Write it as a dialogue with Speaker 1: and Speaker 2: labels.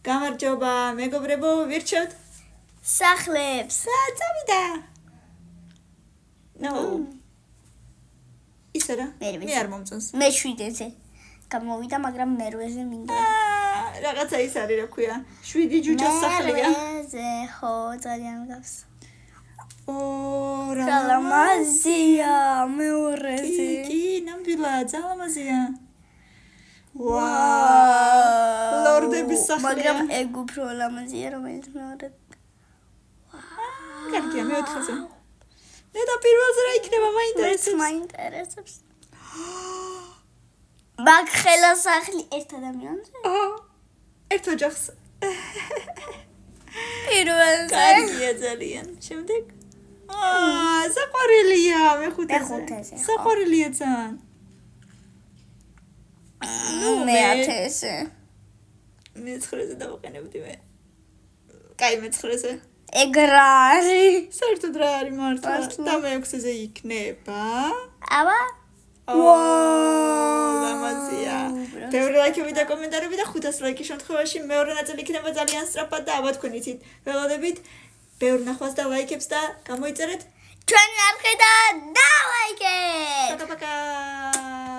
Speaker 1: გამარჯობა, მეგობრებო, ვირჩევთ
Speaker 2: სახლებს.
Speaker 1: წავიდა. ნო. ისე რა? მე არ მომწონს.
Speaker 2: მე 7-ზე გამოვიდა, მაგრამ მერვეზე მინდა.
Speaker 1: რაღაცა ის არის, რა ქვია. 7 ჯუჯოს სახლია.
Speaker 2: მერვეზე ხო, ძალიან გავს.
Speaker 1: რა
Speaker 2: ლამაზია, მეორეზე.
Speaker 1: კი, ნამდვილად, ძალამაზია. ვაუ! ლორდების სახლია.
Speaker 2: მაგრამ ეგ უფრო ლამაზია, რომელიც მეორე.
Speaker 1: კარგია, მეოთხეზე. მე და პირველზე რა იქნება, მაინტერესებს.
Speaker 2: მაინტერესებს. მაგ ხელა სახლი ერთ ადამიანზე?
Speaker 1: ერთ ოჯახს.
Speaker 2: პირველზე.
Speaker 1: კარგია ძალიან. შემდეგ? საყვარელია, მეხუთეზე. საყვარელია ძალიან.
Speaker 2: მე-10-ზე.
Speaker 1: მე-9-ზე დავაყენებდი მე. კაი, მე-9-ზე.
Speaker 2: ეგ რა არის?
Speaker 1: საერთოდ რა არის მართლა? და მე-6-ზე იქნება.
Speaker 2: აბა?
Speaker 1: ვაუ, ლამაზია. ბევრი ლაიქები და კომენტარები და 500 ლაიქის შემთხვევაში მეორე ნაწილი იქნება ძალიან სწრაფად და აბა თქვენ იცით. ველოდებით ბევრ ნახვას და ლაიქებს და გამოიწერეთ
Speaker 2: ჩვენი არხი და დალაიქეთ!
Speaker 1: პაკა-პაკა.